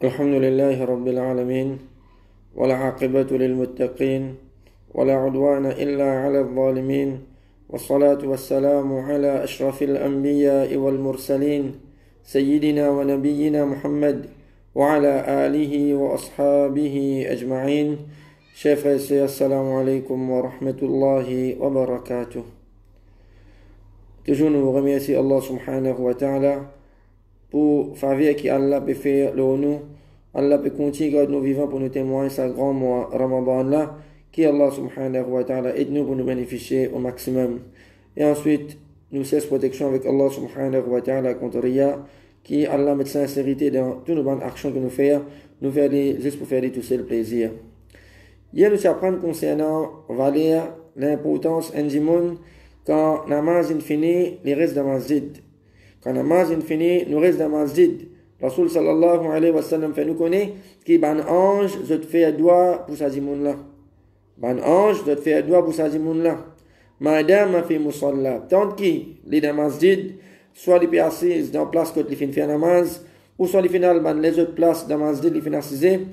الحمد لله رب العالمين والعاقبة للمتقين ولا عدوان إلا على الظالمين والصلاة والسلام على أشرف الأنبياء والمرسلين سيدنا ونبينا محمد وعلى آله وأصحابه أجمعين. Chers frères et sœurs, assalamu alaikum wa rahmatullahi wa barakatuh. Toujours nous remercions Allah subhanahu wa ta'ala pour faveur qui Allah peut faire le nous. Allah peut continuer garder nous vivants pour nous témoigner sa grand mois Ramadan là, qui Allah subhanahu wa ta'ala aide-nous pour nous bénéficier au maximum. Et ensuite, nous cesse protection avec Allah subhanahu wa ta'ala contre Ria, qui Allah met sincérité dans toutes nos bonnes actions que nous faisons, nous faire juste pour faire tout seul plaisir. Hier, nous apprenons concernant valeur, l'importance du monde quand namaz est fini, il reste dans la masjid. Quand namaz est fini, nous reste dans la masjid. Rasul sallallahu alayhi wa sallam fait nous connaître qui ban ange, je te fais doigt pour sa dimoun là. Ban ange, je te fais doigt pour sa dimoun là. Madame a fait musalla. Tant qui, les dans la masjid, soit les pieds assis dans la place que les fin faire namaz, ou soit les final ban les autres places dans la masjid, les fin assiser.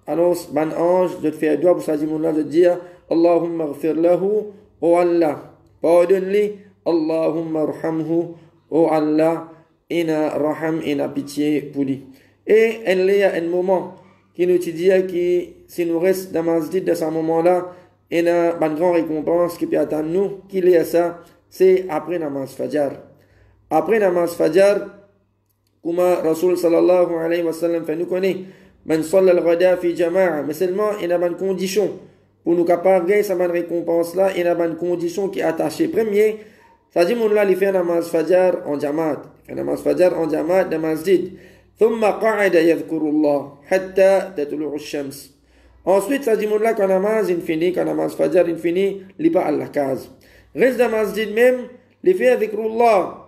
Alors, ban ange, de te faire doigt pour sa dimoun-là, de dire Allahumma ghfir lahu, oh Allah, pardonne-lui, Allahumma arhamhu, oh Allah, ina raham, ina pitié pour lui. Et il y a un moment qui nous dit que si nous restons dans la masjid de ce moment-là, il y a une grande récompense qui peut attendre nous, qu'il y a ça, c'est après namaz fajar. Après namaz fajar, comme Rasul sallallahu alayhi wa sallam fait nous connaître, Man salla al-ghada fi jama'a, mais seulement il y a une condition pour nous capables de gagner cette récompense là, il y a une condition qui est attachée. Premier, ça dit mon là il fait namaz fajar en jamaat, il fait namaz fajar en jamaat dans masjid. ثم قعد يذكر الله حتى تطلع الشمس. Ensuite, ça dit mon là quand namaz est fini, quand namaz fajar est fini, il pas à la case. Reste dans masjid même, il fait dhikrullah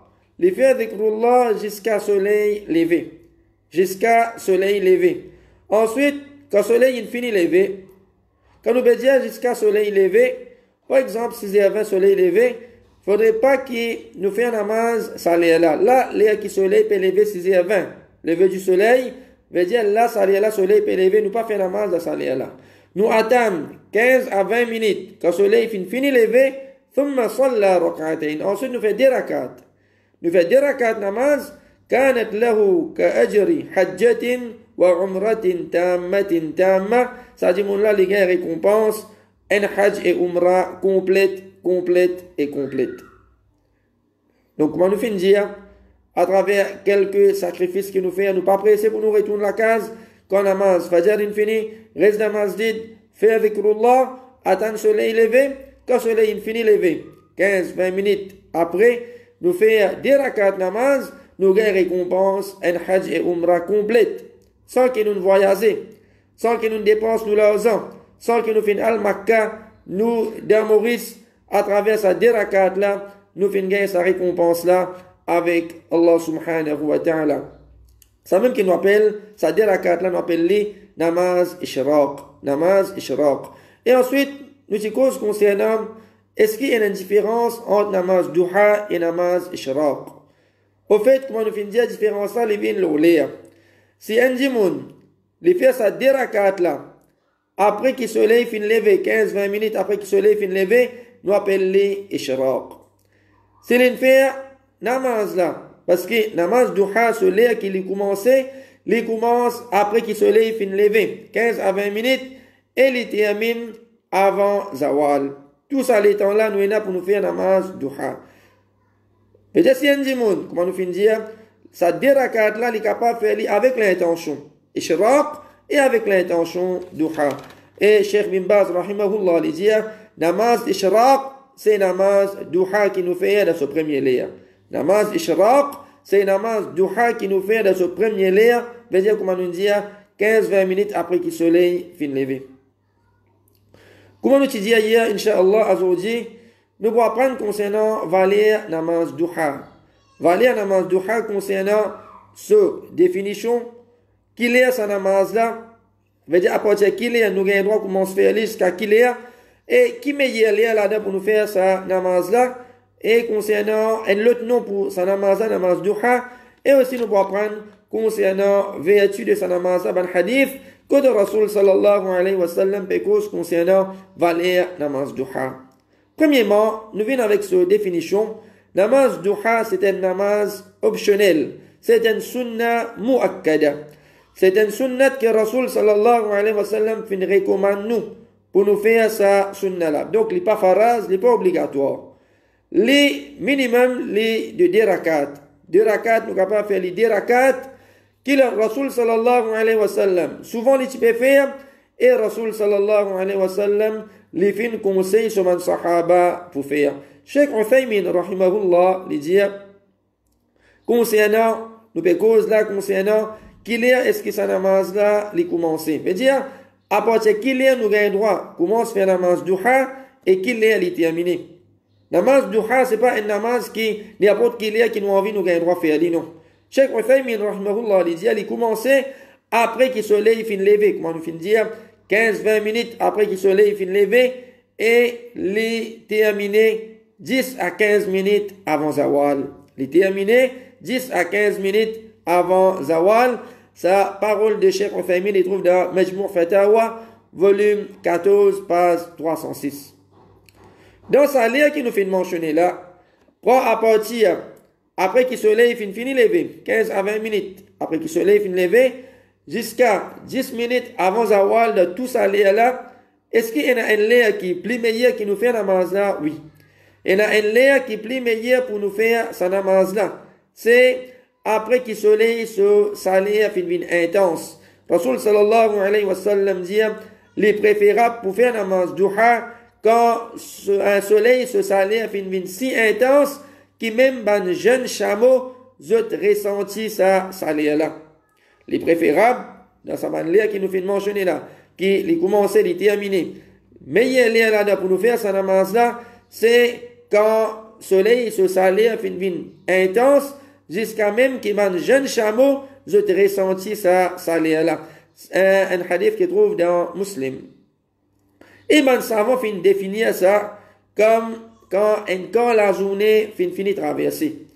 jusqu'à soleil levé. Jusqu'à soleil levé. Ensuite, quand le soleil est fini levé, quand nous bédions jusqu'à soleil levé, par exemple, si il y avait un soleil levé, il ne faudrait pas qu'il nous fasse un namaz, ça l'est là. Là, l'air qui soleil peut lever si il y avait levé du soleil, veut dire là, ça l'est là, soleil peut lever, nous pas faire un namaz, ça l'est là. Nous attendons 15 à 20 minutes, quand le soleil fini levé, ثم صلى ركعتين. Ensuite, nous faisons 2 rakats. Nous faisons 2 rakats namaz, كانت له كأجر حجة وعمرة تامة تامة. Ça dit mon là les gars récompense un hajj et umrah complète et complète. Donc comment nous finissons dire à travers quelques sacrifices que nous faisons, nous pas pressés pour nous retourner la case quand namaz fajar infini reste dans masjid fait avec Allah attend le soleil levé, quand le soleil infini levé 15-20 minutes après nous faisons 2 rakats namaz, nous gagnons récompense un hajj et umrah complète, sans que nous voyagions, sans que nous dépensions l'argent, sans que nous fassions al-Makkah, nous, dans Maurice, à travers sa 2 rakats là, nous faisons gagner sa récompense là, avec Allah subhanahu wa ta'ala. Ça même qui nous appelle, sa 2 rakats là, nous appelle les namaz ishraq. Et ensuite, nous disons cause concernant, est-ce qu'il y a une différence entre namaz duha et namaz ishraq? Au fait, comment nous finissons la différence là, les vins l'oléa. Si un dimoun, les fait sa 2 rakats là, après que le soleil fin levé, 15-20 minutes après que le soleil fin levé, nous appelons les ishraq. Si l'on fait namaz là, parce que namaz duha, soleil qui lui commence après que le soleil fin levé, 15 à 20 minutes, et il termine avant zawal. Tout ça, les temps là, nous sommes là pour nous faire namaz duha. Peut-être si un dimoun, comment nous finissons dire, ça 2 rakats là, il est capable de faire avec l'intention ishraq et avec l'intention duha. Et Cheikh Bin Baz rahimahullah il dit namaz ishraq c'est namaz duha qui nous fait dans ce premier layer. Namaz ishraq c'est namaz duha qui nous fait dans ce premier layer, veut dire comment nous dire 15-20 minutes après que le soleil fin levé. Comment nous dit hier inshallah aujourd'hui nous allons apprendre concernant valeur namaz duha. Valeur namaz duha concernant cette définition, qu'il est sa namaz là, veut dire à partir de qu'il est, nous avons droit commencer à faire jusqu'à qu'il est, et qui meilleur là là pour nous faire sa namaz là, et concernant un autre nom pour sa namaz, namaz duha, et aussi nous pouvons apprendre concernant vertu de sa namaz, ban hadith, que le Rasul sallallahu alayhi wa sallam pécose concernant valeur namaz duha. Premièrement, nous venons avec cette définition. Namaz duha, c'est un namaz optionnel. C'est un sunnah muakkada. C'est un sunnat que Rasul sallallahu alayhi wa sallam recommande nous pour nous faire sa sunnah là. Donc, il n'est pas faraz, il n'est pas obligatoire. Les minimum, les de 2 rakat. 2 rakat, nous sommes capables de faire les 2 rakat que le Rasul sallallahu alayhi wa sallam souvent les peut faire et Rasul sallallahu alayhi wa sallam les fin conseil sur man sahaba pour faire. Cheikh Uthaymin rahimahullah les dit concernant nous peut cause là concernant qu'il est-ce que sa namaz là les commencer. Veut dire à partir qu'il est nous gagne droit commence faire namaz duha et qu'il est les terminer. Namaz duha c'est pas un namaz qui n'importe qu'il est qui nous envie nous gagne droit faire non. Cheikh Uthaymin rahimahullah il dit il commencer après que le soleil fin lever comment nous fin dire 15-20 minutes après que le soleil fin lever et les terminer 10 à 15 minutes avant zawal. Les terminer 10 à 15 minutes avant zawal. Sa parole de Cheikh Uthaymin il trouve dans Majmou' Fatawa volume 14 page 306. Dans sa lire qui nous fait mentionner là, prend à partir après que le soleil finit lever 15 à 20 minutes après que le soleil finit lever jusqu'à 10 minutes avant zawal de tout ça là, est-ce qu'il y a un lien qui est plus meilleur qui nous fait namaz là? Oui. Il y a un lien qui est plus meilleur pour nous faire sa namaz là. C'est après que le soleil se salir finit intense. Rasul sallallahu alayhi wa sallam dit les préférables pour faire namaz duha quand un soleil se salir finit si intense qui même ban jeune chameau zot ressenti ça salir là. Les préférables dans sa manière qui nous fait mentionner là qui les commencer les terminer meilleur lien là pour nous faire sa namaz là c'est quand soleil se salir finit intense jusqu'à même que man jeune chameau zot ressenti ça salir là. Un hadith qui trouve dans Muslim. Et man savant fin définir ça comme quand la journée finit traverser.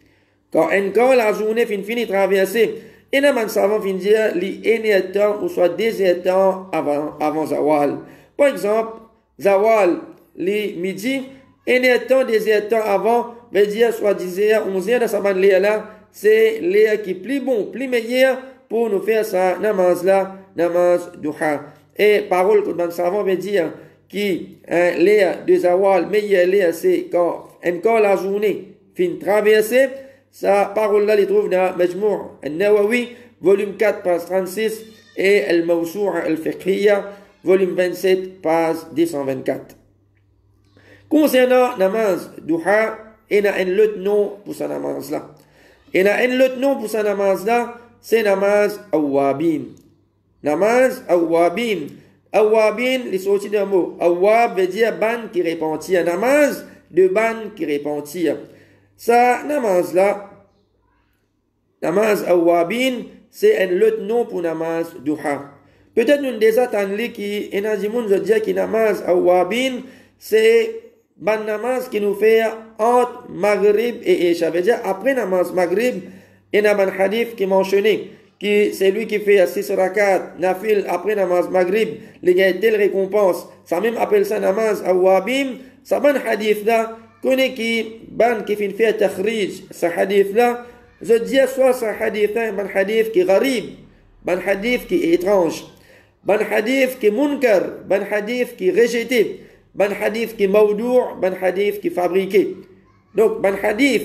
Quand la journée finit traverser, et là man savant fin dire les éniers temps ou soit des temps avant zawal. Par exemple, zawal les midi, éniers temps des temps avant, veut dire soit 10h, 11h dans sa manière là, c'est l'air qui est plus bon, plus meilleur pour nous faire ça namaz là, namaz duha. Et parole que man savant veut dire qui l'air de zawal meilleur l'air c'est quand la journée fin traverser. Sa parole là les trouve dans Majmou' al-Nawawi volume 4 page 36 et al-Mawsou'a al-Fiqhiyya volume 27 page 224. Concernant namaz duha, il y a un autre nom pour sa namaz là. Il y a un autre nom pour sa namaz là, c'est namaz awwabin. Namaz awwabin. Awwabin, les sorties d'un mot. Awwab veut dire ban qui repentit. Namaz de ban qui repentit. Ça, namaz là, namaz awwabin, c'est un autre nom pour namaz duha. Peut-être nous déjà attendons qui, et nous disons que namaz awwabin, c'est ban namaz qui nous fait entre Maghrib et Isha. Veut dire après namaz Maghrib, il y a un hadith qui mentionné que c'est lui qui fait 6 rakat nafil après namaz Maghrib, il y a telle récompense. Ça même appelle ça namaz awwabin. Ça ban hadith là, connaît qui ban qui fait takhrij, ce hadith là, je dis soit ce hadith là, ban hadith qui est gharib, ban hadith qui est étrange, ban hadith qui est munkar, ban hadith qui est rejeté, ban hadith qui est mawdou', ban hadith qui est fabriqué. Donc ban hadith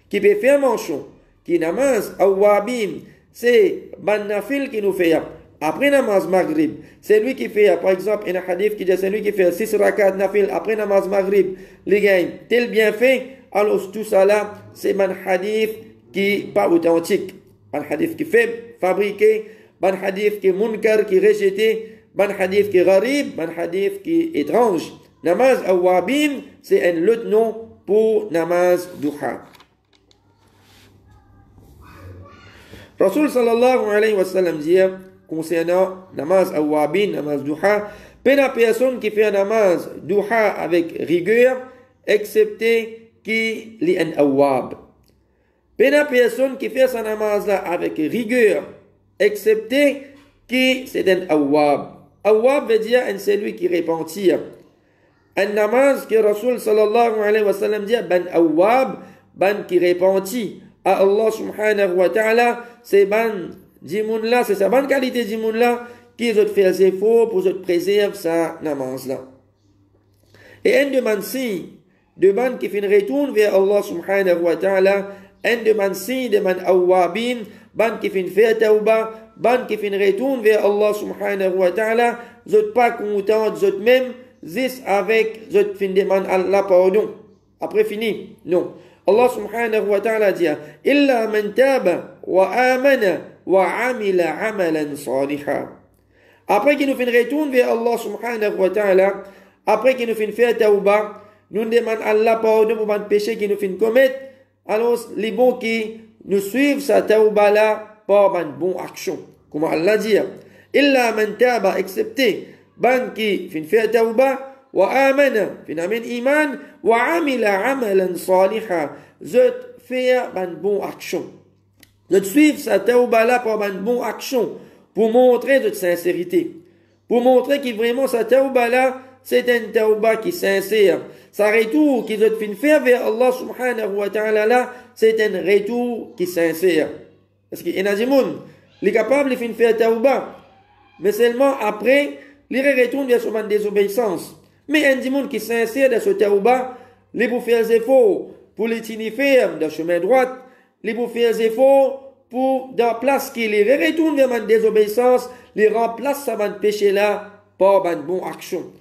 qui peut faire mention, qui namaz awwabin, c'est ban nafil qui nous fait après namaz maghrib. C'est lui qui fait, par exemple, un hadith qui dit c'est lui qui fait 6 rakat nafil après namaz maghrib, les gagne tel bien fait, alors tout ça là, c'est ban hadith qui pas authentique, ban hadith qui fait fabriqué, ban hadith qui est munkar, qui est rejeté, ban hadith qui est gharib, ban hadith qui est étrange. Namaz awwabin, c'est un autre nom pour namaz duha. Rasul sallallahu alayhi wa sallam dit concernant namaz awwabin, namaz duha, la personne qui fait un namaz duha avec rigueur, excepté qui est un awwab. Pena personne qui fait sa namaz là avec rigueur, excepté qui c'est un awwab. Awwab veut dire un celui qui repentit. Un namaz que Rasul sallallahu alayhi wa sallam dit ban awwab, ban qui repentit à Allah subhanahu wa ta'ala, c'est ban dimoun là, c'est sa bonne qualité dimoun là qui veut faire ses faux pour se préserver sa namaz là. Et un demande si de ban qui fin retourne vers Allah subhanahu wa ta'ala, un demande si de man awwabin, ban qui fin fait tauba, ban qui fin retourne vers Allah subhanahu wa ta'ala, zot pas content, zot même, zis avec, zot fin demande Allah pardon. Après fini. Non. Allah subhanahu wa ta'ala dit, illa man taba wa amana wa amila amalan saliha. Après qu'il nous fin retourne vers Allah subhanahu wa ta'ala, après qu'il nous fin faire tauba, nous demandons Allah pardon pour les péchés qu'il nous fin commettre, alors les bons qui nous suivent sa tauba là par une bonne action. Comme Allah dit, illa man taba, excepté ban qui fin faire tauba, wa amana, fin amen iman, wa amila amalan saliha, zot faire une bonne action. Zot suivre sa tauba là par une bonne action, pour montrer de sincérité, pour montrer que vraiment sa tauba là, c'est un tauba qui est sincère. Sa retour qui doit faire vers Allah subhanahu wa ta'ala là, c'est un retour qui est sincère. Parce qu'il y a des gens qui sont capables de faire tauba, mais seulement après, ils retournent vers son désobéissance. Mais un gens qui est sincère dans ce tauba, ils vont faire des efforts pour les tenir fermes dans le chemin droit, ils vont faire des efforts pour, dans la place qu'ils retournent vers la désobéissance, les remplacent sa péché là par une bonne action.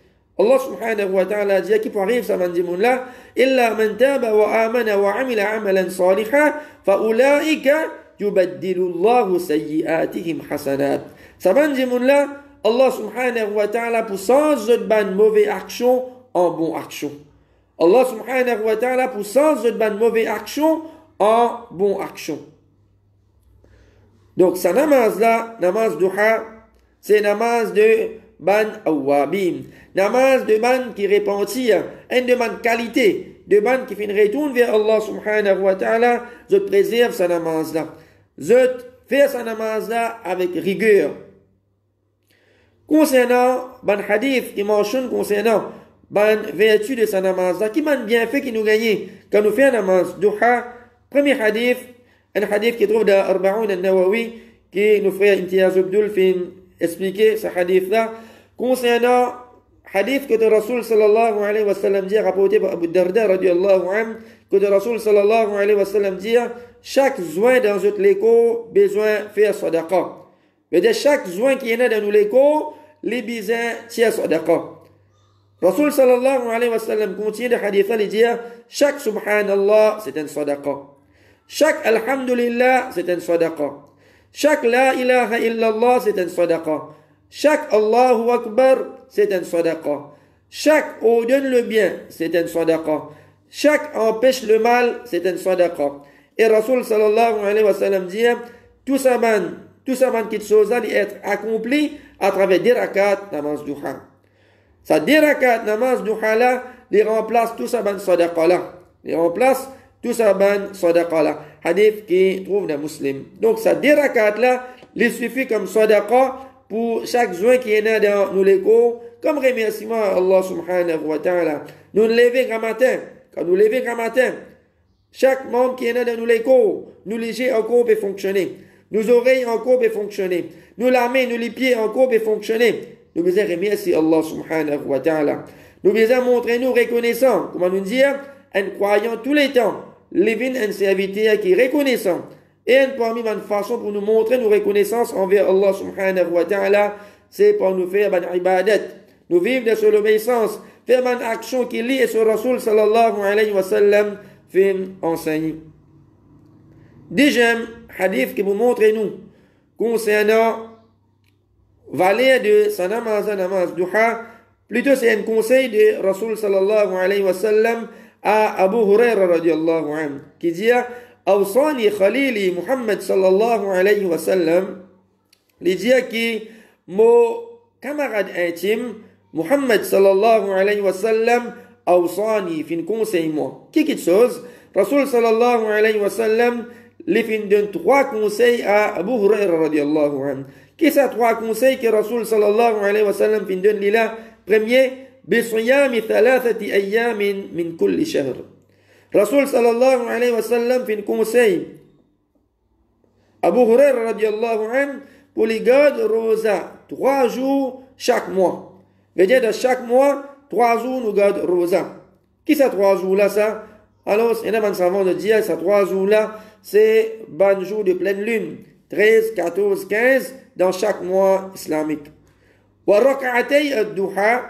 Allah subhanahu wa ta'ala dit qui pour arriver ça man dit là illa man taba wa amana wa amila amalan salihan fa ulaika yubaddilu Allahu sayyi'atihim hasanat. Ça man dit là Allah subhanahu wa ta'ala pour sans ban mauvaise action en bonne action. Allah subhanahu wa ta'ala pour sans ban mauvaise action en bonne action. Donc sa namaz là, namaz duha, c'est namaz de ban awabim, namaz de ban qui repentit, un de ban qualité, de ban qui fin retourne vers Allah subhanahu wa ta'ala, je préserve sa namaz là. Je fais sa namaz là avec rigueur. Concernant ban hadith qui mentionne concernant ban vertu de sa namaz là, qui ban bien fait qui nous gagne quand nous faisons namaz duha, premier hadith, un hadith qui trouve dans Arba'oun al-Nawawi, qui nous frère Imtiaz Abdul fin expliquer ce hadith là, concernant hadith que le Rasul sallallahu alayhi wa sallam dit, rapporté par Abu Darda radiallahu anhu, que le Rasul sallallahu alayhi wa sallam dit, chaque joint dans notre léco, besoin faire sadaqa. C'est-à-dire chaque joint qui est dans nos léco, les besoins tiers sadaqa. Rasul sallallahu alayhi wa sallam continue le hadith là, il dit, chaque subhanallah, c'est un sadaqa. Chaque alhamdulillah, c'est un sadaqa. Chaque la ilaha illallah, c'est un sadaqa. Chaque Allahu Akbar, c'est un sadaqa. Chaque ordonne le bien, c'est un sadaqa. Chaque empêche le mal, c'est un sadaqa. Et Rasul sallallahu alayhi wa sallam dit, tout ça qui chose doit être accompli à travers des rakats namaz duha. Ça des rakats namaz duha là, les remplace tout ça ban sadaqa là. Les remplace tout ça ban sadaqa là. Hadith qui trouve dans Muslim. Donc ça des rakats là, il suffit comme sadaqa pour chaque joint qui est né dans nos léco, comme remerciement à Allah subhanahu wa ta'ala. Nous lever grand matin, quand nous lever grand matin, chaque membre qui est né dans nos léco, nous léger encore peut fonctionner. Nos oreilles encore peut fonctionner. Nous la main, nous les pieds encore peut fonctionner. Nous devons remercier Allah subhanahu wa ta'ala. Nous devons montrer nous reconnaissants. Comment nous dire? Un croyant tous les temps. Living un serviteur qui est reconnaissant. Et parmi les façons pour nous montrer nos reconnaissances envers Allah subhanahu wa ta'ala, c'est pour nous faire une ibadat. Nous vivre de son obéissance, faire une action qui lie et ce Rasul sallallahu alayhi wa sallam fait enseigner. Deuxième hadith qui vous montre nous concernant valeur de sa namaz duha, plutôt c'est un conseil de Rasul sallallahu alayhi wa sallam à Abu Huraira radiallahu anhu qui dit أوصاني خليلي محمد صلى الله عليه وسلم لديه qui mon camarade intime Muhammad صلى الله عليه وسلم awsani fin conseil moi. Qui chose? Rasul sallallahu alayhi wa sallam, les fin donne 3 conseils à Abu Huraira radiallahu anhu. Qui sont 3 conseils que Rasul sallallahu alayhi wa sallam fin donne là? Premier, bisiyami 3 ayyamin min kulli shahr. Rasul sallallahu alayhi wa sallam fin conseil Abu Huraira radiallahu anhu pour les gardes rosa 3 jours chaque mois. Veut dire de chaque mois 3 jours nous garde rosa. Qui ça 3 jours là ça? Alors, il y a un savant de dire ça 3 jours là, c'est ban jour de pleine lune, 13, 14, 15 dans chaque mois islamique. Wa rak'atay ad-duha.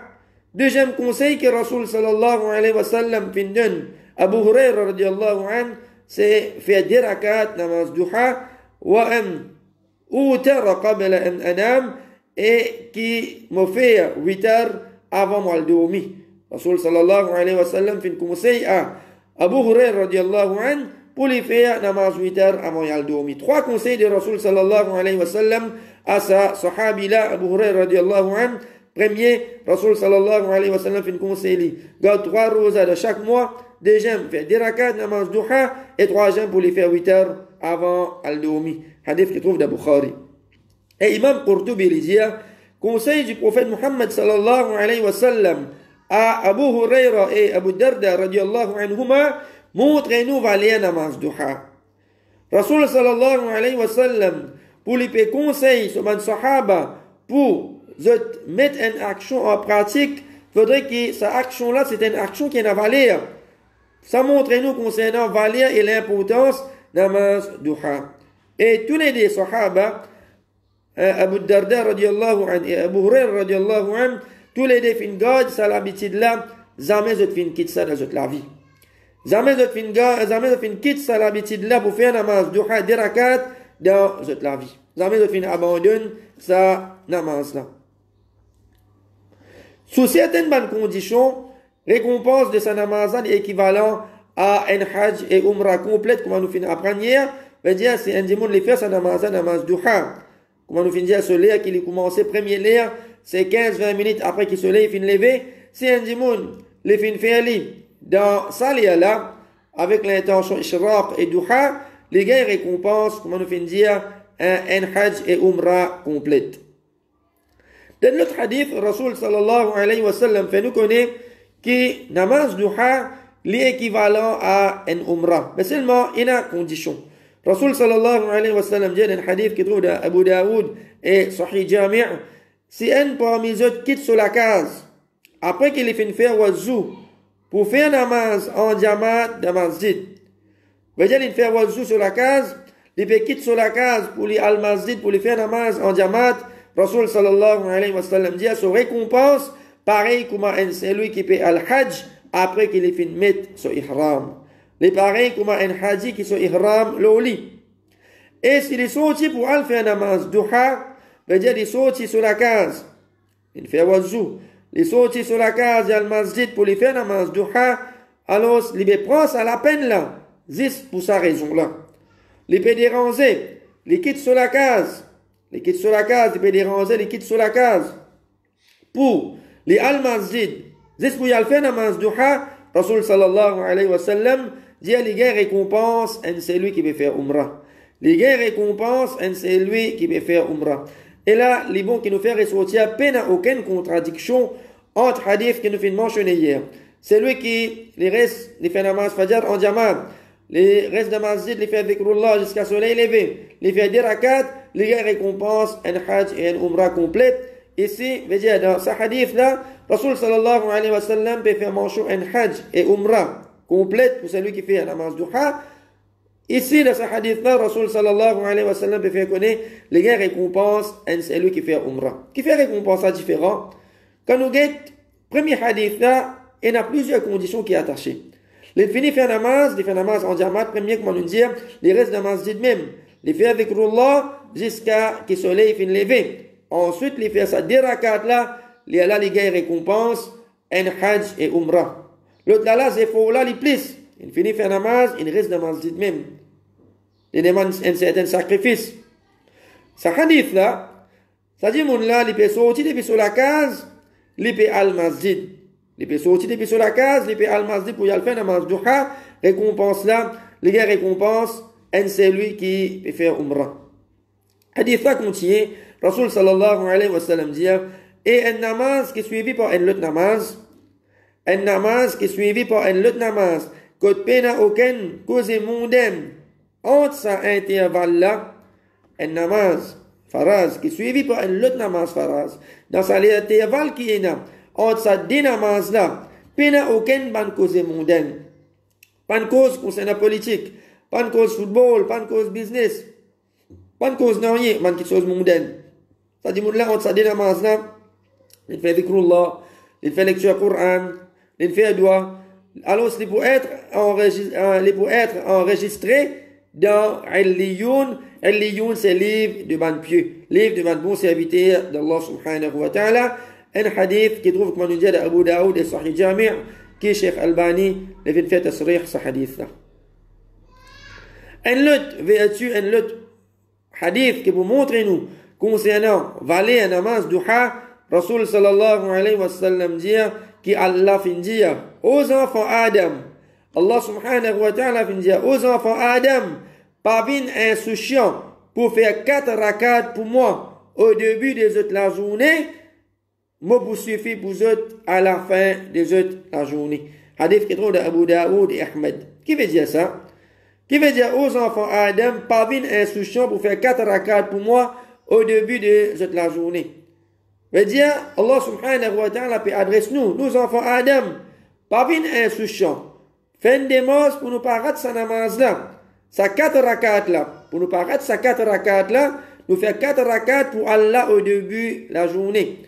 Deuxième conseil que Rasul sallallahu alayhi wa sallam fin donne Abu Huraira radiallahu anhu, c'est faire 10 rak'at namaz duha wa an utara qabla an anam, et qui me fait 8 heures avant moi le dormir. Rasul sallallahu alayhi wa sallam fin conseil à Abu Huraira radiallahu anhu pour les faire namaz 8 heures avant le dormir. 3 conseils de Rasul sallallahu alayhi wa sallam à sa sahabi là Abu Huraira radiallahu anhu. Premier, Rasul sallallahu alayhi wa sallam fin conseil garde 3 rosas de chaque mois. Deuxième, fait 10 rakats namaz duha, et troisième pour les faire 8 heures avant le dormir. Hadith qui trouve dans Bukhari. Et Imam Qurtubi dit, conseil du prophète Muhammad sallallahu alayhi wa sallam à Abu Huraira et Abu Darda radiallahu anhuma, montrez-nous valer namaz duha. Rasul sallallahu alayhi wa sallam, pour les conseils sur man sahaba, pour mettre une action en pratique, faudrait que cette action-là, c'est une action qui a valeur. Ça montre-nous concernant valeur et l'importance de namaz duha. Et tous les deux sahaba, Abu Darda radiallahu anhu et Abu Huraira radiallahu anhu, tous les deux fin garde ça l'habitude là, jamais je fin quitte ça dans la vie. Jamais je fin quitte ça l'habitude là pour faire namaz duha 10 rakats dans la vie. Jamais je fin abandonne ça namaz là. Sous certaines bonnes conditions, récompense de sa namaz est équivalent à un hajj et umrah complète, comme nous finissons apprendre hier. Veut dire, c'est un dimanche les faire sa namaz duha. Comme nous finissons ce l'air qu'il a commencé, premier l'air, c'est 15-20 minutes après qu'il se lève, il finit lever. Si un dimanche, les fin faire dans ça là, avec l'intention ishraq et duha, les gars récompensent, comme nous finissons dire, un hajj et umrah complète. Dans l'autre hadith, Rasul sallallahu alayhi wa sallam fait nous connaître que namaz duha est équivalent à un umrah. Mais seulement, il y a une condition. Rasul sallallahu alayhi wa sallam dit dans un hadith qui trouve dans Abu Daoud et Sahih Jami', si un parmi eux quitte sur la case, après qu'il ait fait faire wazou, pour faire namaz en jamaat dans masjid, veut dire il fait wazou sur la case, il fait quitte sur la case pour les al-masjid, pour les faire namaz en jamaat, Rasul sallallahu alayhi wa sallam dit à son récompense, pareil comme c'est lui qui fait al-hajj après qu'il ait fait mettre son ihram. Les pareils comme un haji qui sont ihram l'oli. Et s'il est sorti pour aller faire namaz duha, veut dire il est sorti sur la case, il fait wazou, il est sorti sur la case al masjid pour lui faire namaz duha, alors il prend ça la peine là, juste pour sa raison là. Il peut déranger, il quitte sur la case, il quitte sur la case, il peut déranger, il quitte sur la case. Pour les al masjid, juste pour y aller faire namaz duha, Rasul sallallahu alayhi wa sallam dit les gars récompense, c'est lui qui veut faire umrah. Les gars récompense, c'est lui qui veut faire umrah. Et là, les bons qui nous fait ressortir peine à aucune contradiction entre hadith que nous finissons mentionner hier. C'est lui qui, les restes, les fait namaz fajr en jamaat, les restes de masjid, les fait dhikrullah jusqu'à soleil levé, les fait 10 rakats, les gars récompense, un hajj et un umrah complète. Ici, veut dire, dans ce hadith-là, Rasul sallallahu alayhi wa sallam peut faire mention un hajj et umrah complète pour celui qui fait un namaz duha. Ici, dans ce hadith-là, Rasul sallallahu alayhi wa sallam peut faire connaître les gars récompense un celui qui fait umrah. Qui fait récompense à différent. Quand nous guettons, premier hadith-là, il y a plusieurs conditions qui sont attachées. Les finis faire namaz, les faire namaz en jamaat, premier, comment nous dire, les restes de masjid même, les faire dhikrullah jusqu'à que le soleil finisse lever. Ensuite, les faire ça 10 rakats là, les gars récompense un hajj et umrah. L'autre là, c'est faux là, les plus. Il finit faire namaz, il reste dans le masjid même. Il demande un certain sacrifice. Ce hadith là, ça dit, mon là, il peut sortir depuis sur la case, il peut al masjid. Il peut sortir depuis sur la case, il peut aller masjid pour y aller faire namaz duha, récompense là, les gars récompense, et c'est lui qui peut faire umrah. Hadith là continue, Rasul sallallahu alayhi wa sallam dit, et un namaz qui est suivi par un autre namaz, un namaz qui est suivi par un autre namaz, que pena aucun cause mondaine, entre ça intervalle là, un namaz faraz qui est suivi par un autre namaz faraz, dans ça l'intervalle qui est là, entre ça deux namaz là, pena aucune bonne cause mondaine, pas de cause concernant la politique, pas de cause football, pas de cause business, pas de cause non rien, pas de chose mondaine. Ça dit, là, entre ça deux namaz là, il fait dhikrullah, il fait lecture Coran, il fait doigt. Alors, il peut être enregistré dans Al-Liyoun. Al-Liyoun, c'est livre de ban pieux, livre de ban bon serviteur d'Allah subhanahu wa ta'ala. Un hadith qui trouve, comme on dit, d'Abu Daoud et Sahih Jami', qui est Cheikh Albani, il vient faire tasrih ce hadith-là. Un autre hadith qui vous montre nous concernant valer un namaz duha, Rasul sallallahu alayhi wa sallam dit que Allah fin dire aux enfants Adam, Allah subhanahu wa ta'ala fin dire aux enfants Adam, pas bien insouciant pour faire 4 rakats pour moi au début des autres la journée, moi vous suffit pour autres à la fin des autres la journée. Hadith qui trouve de Abu Daoud et Ahmed. Qui veut dire ça? Qui veut dire aux enfants Adam, pas bien insouciant pour faire 4 rakats pour moi au début des autres la journée. Veut dire, Allah subhanahu wa ta'ala peut adresser nous enfants Adam, pas bien insouciants. Fin des mos pour nous pas rater sa namaz là. Sa 4 rakats là. Pour nous pas rater sa 4 rakats là, nous faire 4 rakats pour Allah au début de la journée.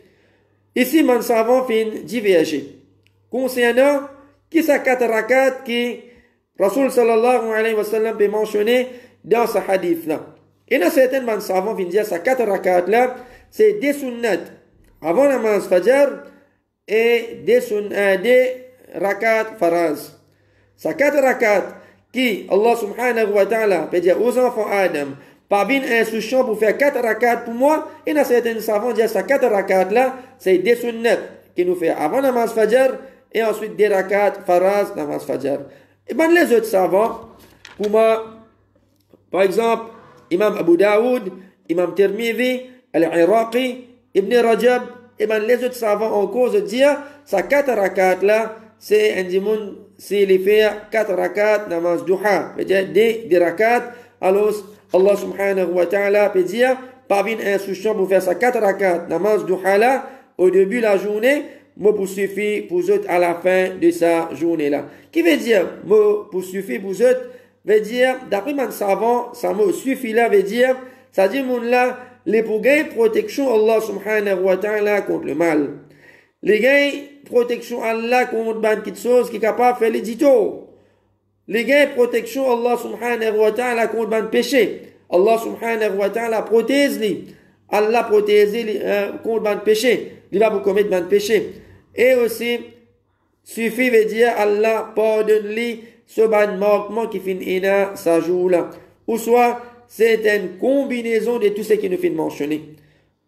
Ici, mon savant fin diverger. Concernant qui sa 4 rakats qui Rasul sallallahu alayhi wa sallam peut mentionner dans ce hadith là. Et dans certains mon savant fin dire sa 4 rakats là, c'est des sunnats. Avant la namaz fajr et des rakat faraz. Sa 4 rakat qui Allah subhanahu wa ta'ala peut dire aux enfants Adam, pas bien insouciant pour faire 4 rakat pour moi, et dans certains savants dire sa 4 rakat là, c'est des sunnats qui nous fait avant la namaz fajr et ensuite des rakat faraz namaz fajr. Et ben les autres savants, pour moi, par exemple, Imam Abu Daoud, Imam Tirmidhi, Al-Iraqi, Ibn Rajab, et ben les autres savants en cause de dire, sa 4 rakats là, c'est un dimoun, c'est les faire 4 rakats namaz duha, c'est-à-dire des rakats, alors Allah subhanahu wa ta'ala peut dire, pas bien insouciant pour faire sa 4 rakats namaz duha là, au début de la journée, moi pour suffire pour autres à la fin de sa journée là. Qui veut dire, moi pour suffire pour autres, veut dire, d'après mon savant, ça me suffit là, veut dire, ça dit mon là, les pour gagner protection Allah subhanahu wa ta'ala contre le mal. Les gains protection Allah contre ban quelque chose qui est capable de faire l'édito. Les gains protection Allah subhanahu wa ta'ala contre ban péché. Allah subhanahu wa ta'ala protège lui. Allah protège contre ban péché. Il va vous commettre ban péché. Et aussi, suffit veut dire Allah pardonne lui ce ban manquement qui finit dans sa jour là. Ou soit, c'est une combinaison de tout ce qui nous fait mentionner.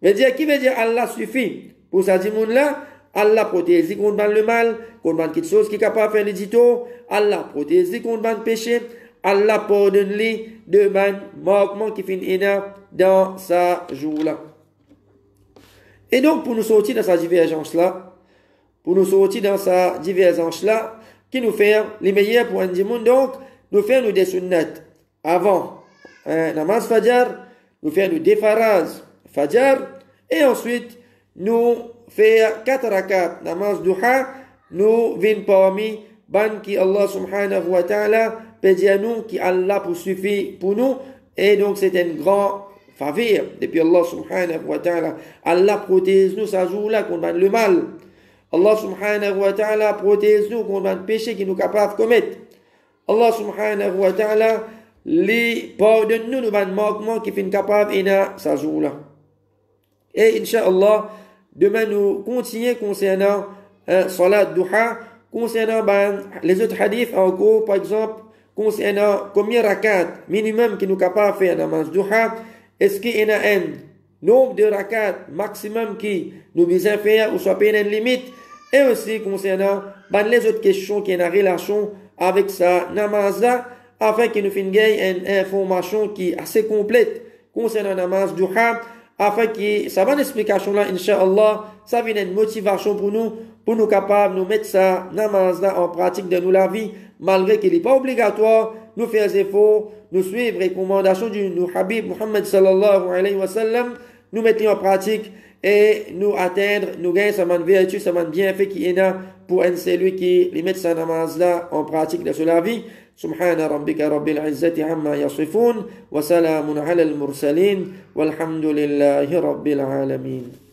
Veut dire, qui veut dire Allah suffit? Pour ça, dit là, Allah protège contre le mal, contre quelque chose qui est capable de faire l'édito, Allah protège contre le péché, Allah pardonne lui de ban manquement qui finit dans sa jour là. Et donc, pour nous sortir de sa divergence là, qui nous fait les meilleurs pour un monde, donc, nous faire nous des sunnats avant namaz fajr, nous faire nous des faraz fajr, et ensuite, nous faire 4 rakats namaz duha, nous venons parmi ban qui Allah subhanahu wa ta'ala peut dire nous qui Allah pour suffire pour nous, et donc c'est un grand faveur depuis Allah subhanahu wa ta'ala. Allah protège nous sa jour là contre le mal. Allah subhanahu wa ta'ala protège nous contre le péché qui nous capable de commettre. Allah subhanahu wa ta'ala les pardonne nous ban manquement qui fait capable de sa jour là. Et Inch'Allah, demain nous continuons concernant Salat Duha, concernant les autres hadiths encore, par exemple, concernant combien de rakats minimum qui nous capable de faire namaz Duha, est-ce qu'il y a un nombre de rakats maximum qui nous besoin faire ou soit pas une limite, Et aussi concernant les autres questions qui ont relation avec sa namaz là, afin qu'il nous fasse une information qui est assez complète concernant la namaz duha, afin que ça va explication là, Inch'Allah, ça vient une motivation pour nous capables de nous mettre ça namaz là en pratique de nous la vie, malgré qu'il n'est pas obligatoire, nous faire des efforts, nous suivre les recommandations du Habib Muhammad sallallahu alayhi wa sallam, nous mettre en pratique et nous atteindre, nous gagner sa vertu, sa bienfait qui est là pour un celui qui les met sa namaz là en pratique de la vie. سبحان ربك رب العزة عما يصفون وسلام على المرسلين والحمد لله رب العالمين